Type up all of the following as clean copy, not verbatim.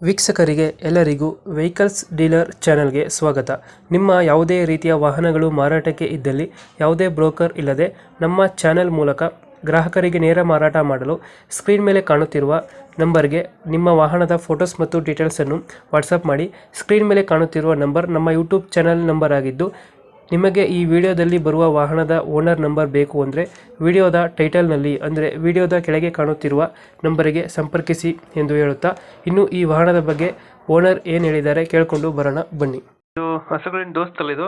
ವೀಕ್ಷಕರಿಗೆ ಎಲ್ಲರಿಗೂ vehicles dealer ಚಾನೆಲ್ಗೆ ಸ್ವಾಗತ. ನಿಮ್ಮ ಯಾವುದೇ ರೀತಿಯ ವಾಹನಗಳು ಮಾರಾಟಕ್ಕೆ ಇದ್ದಲ್ಲಿ ಯಾವುದೇ ಬ್ರೋಕರ್ ಇಲ್ಲದೆ ನಮ್ಮ ಚಾನೆಲ್ ಮೂಲಕ ಗ್ರಾಹಕರಿಗೆ ನೇರ ಮಾರಾಟ ಮಾಡಲು ಸ್ಕ್ರೀನ್ ಮೇಲೆ ಕಾಣುತ್ತಿರುವ ನಂಬರ್ಗೆ ನಿಮ್ಮ ವಾಹನದ ಫೋಟೋಸ್ ಮತ್ತು ಡೀಟೇಲ್ಸನ್ನು ವಾಟ್ಸಪ್ ಮಾಡಿ. ಸ್ಕ್ರೀನ್ ಮೇಲೆ ಕಾಣುತ್ತಿರುವ ನಂಬರ್ ನಮ್ಮ ಯೂಟ್ಯೂಬ್ ಚಾನೆಲ್ ನಂಬರ್ ಆಗಿದ್ದು, ನಿಮಗೆ ಈ ವಿಡಿಯೋದಲ್ಲಿ ಬರುವ ವಾಹನದ ಓನರ್ ನಂಬರ್ ಬೇಕು ಅಂದರೆ ವಿಡಿಯೋದ ಟೈಟಲ್ನಲ್ಲಿ ಅಂದರೆ ವಿಡಿಯೋದ ಕೆಳಗೆ ಕಾಣುತ್ತಿರುವ ನಂಬರಿಗೆ ಸಂಪರ್ಕಿಸಿ ಎಂದು ಹೇಳುತ್ತಾ, ಇನ್ನು ಈ ವಾಹನದ ಬಗ್ಗೆ ಓನರ್ ಏನು ಹೇಳಿದ್ದಾರೆ ಕೇಳಿಕೊಂಡು ಬರೋಣ ಬನ್ನಿ. ಇದು ಹಸುಗಳಿನ ದೋಸ್ತಲ್ಲ ಇದು?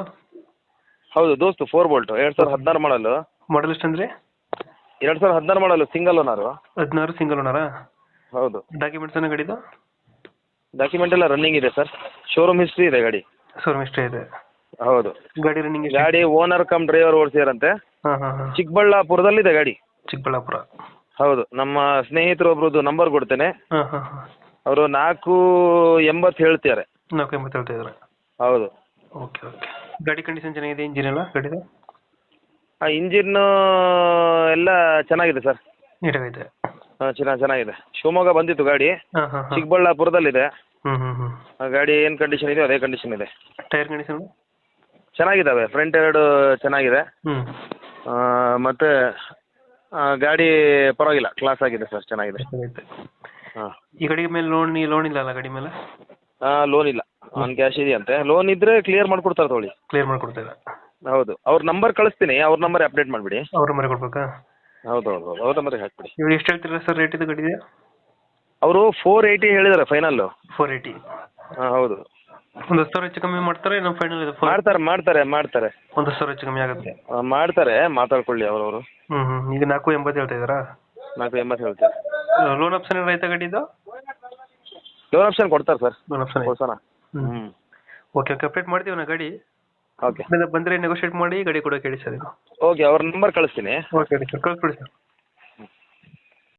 ಹೌದು, ದೋಸ್ತು 4 ಬೋಲ್ಟ್ 2016 ಮಾಡಲು. ಮಾಡಲ್ ಎಷ್ಟು ಅಂದರೆ? 2016 ಮಾಡಲು, ಸಿಂಗಲ್ ಓನರು. 16 ಸಿಂಗಲ್ ಓನರಾ? ಹೌದು. ಡಾಕ್ಯುಮೆಂಟ್ಸ್ ಏನೋ ಗಾಡಿದು? ಡಾಕ್ಯುಮೆಂಟ್ ಎಲ್ಲ ರನ್ನಿಂಗ್ ಇದೆ ಸರ್. ಶೋರೂಮ್ ಹಿಸ್ಟ್ರಿ ಇದೆ ಗಾಡಿ. ಶೋರೂಮ್ ಹಿಸ್ಟ್ರಿ ಇದೆ. ಹೌದು. ಗಾಡಿ ರನ್ನಿಂಗ್? ಗಾಡಿ ಓನರ್ ಕಮ್ ಡ್ರೈವರ್ ಓಡಿಸಿದಾರಂತೆ. ಚಿಕ್ಕಬಳ್ಳಾಪುರದಲ್ಲಿದೆ ಗಾಡಿ. ಚಿಕ್ಕಬಳ್ಳಾಪುರ? ಹೌದು. ನಮ್ಮ ಸ್ನೇಹಿತರು ಒಬ್ರದ್ದು ನಂಬರ್ ಕೊಡ್ತೇನೆ. ಅವರು 480 ಹೇಳ್ತಿದ್ದಾರೆ. 480 ಹೇಳ್ತಾ ಇದ್ದಾರೆ? ಹೌದು. Okay okay. ಗಾಡಿ ಕಂಡೀಷನ್ ಚೆನ್ನಾಗಿದೆ? ಇಂಜಿನ್ ಎಲ್ಲ ಗಾಡಿದು? ಇಂಜಿನ್ ಎಲ್ಲ ಚೆನ್ನಾಗಿದೆ ಸರ್. ನೀಟಾಗೈತೆ? ಚೆನ್ನಾಗಿದೆ. ಶಿವಮೊಗ್ಗ ಬಂದಿತ್ತು ಗಾಡಿ. ಚಿಕ್ಕಬಳ್ಳಾಪುರದಲ್ಲಿದೆ. ಗಾಡಿ ಏನು ಕಂಡೀಷನ್ ಇದೆ ಅದೇ ಕಂಡೀಷನ್ ಇದೆ. ಟೈರ್ ಕಂಡೀಷನ್ ಚೆನ್ನಾಗಿದ್ದಾವೆ. ಫ್ರಂಟ್ ಎರಡು ಚೆನ್ನಾಗಿದೆ. ಮತ್ತೆ ಗಾಡಿ ಪರವಾಗಿಲ್ಲ, ಕ್ಲಾಸ್ ಆಗಿದೆ ಸರ್, ಚೆನ್ನಾಗಿದೆ. ಹಾಂ. ಈ ಗಾಡಿ ಮೇಲೆ ಲೋನ್ ಇಲ್ಲ ಅಲ್ಲ ಗಾಡಿ ಮೇಲೆ? ಲೋನ್ ಇಲ್ಲ, ಆನ್ ಕ್ಯಾಶ್ ಇದೆಯಂತೆ. ಲೋನ್ ಇದ್ರೆ ಕ್ಲಿಯರ್ ಮಾಡ್ಕೊಡ್ತಾರೆ ತೊಗೊಳ್ಳಿ. ಕ್ಲಿಯರ್ ಮಾಡ್ಕೊಡ್ತೀರಾ? ಹೌದು. ಅವ್ರ ನಂಬರ್ ಕಳಿಸ್ತೀನಿ, ಅವ್ರ ನಂಬರ್ ಅಪ್ಡೇಟ್ ಮಾಡಿಬಿಡಿ. ಅವ್ರ ನಂಬರ್ ಕೊಡ್ಬೇಕಾ? ಹೌದು ಹೌದು ಹೌದು, ಅವ್ರ ನಂಬರ್ಗೆ ಹಾಕ್ಬಿಡಿ. ಇವಾಗ ಎಷ್ಟು ಹೇಳ್ತೀರಾ ಸರ್ ರೇಟ್ ಇದು ಗಾಡಿದೆ? ಅವರು 480 ಹೇಳಿದ್ದಾರೆ ಫೈನಲ್ಲು. 480? ಹಾಂ ಹೌದು. ಒಂದು 10,000 ಹೆಚ್ಚು ಕಮ್ಮಿ ಮಾಡ್ತಾರೆ? ನಮ್ಮ ಫೈನಲ್ ಇದೆ? ಮಾಡ್ತಾರೆ. ಒಂದು 10,000 ಹೆಚ್ಚು ಕಮ್ಮಿ ಆಗುತ್ತೆ? ಮಾಡ್ತಾರೆ, ಮಾತಾಡ್ಕೊಳ್ಳಿ ಅವರು. ಈಗ 480 ಹೇಳ್ತಾ ಇದ್ದಾರಾ? 480 ಹೇಳ್ತಾರೆ. ಲೋನ್ ಆಪ್ಷನ್ ಏನು ರೈತ ಗಾಡಿದು? ಲೋನ್ ಆಪ್ಷನ್ ಕೊಡ್ತಾರೆ ಸರ್. ಲೋನ್ ಆಪ್ಷನ್ ಕೊಡ್ಸೋಣ. ಓಕೆ ಓಕೆ, ಅಪ್ಡೇಟ್ ಮಾಡ್ತೀವಿ ನಾ ಗಾಡಿ. ಓಕೆ. ಬಂದರೆ ನೆಗೋಷಿಯೇಟ್ ಮಾಡಿ ಗಾಡಿ ಕೊಡೋಕೆ ಹೇಳಿ ಸರ್. ಓಕೆ, ಅವ್ರ ನಂಬರ್ ಕಳಿಸ್ತೀನಿ. ಓಕೆ ಸರ್, ಕಳಿಸ್ಬಿಡಿ ಸರ್.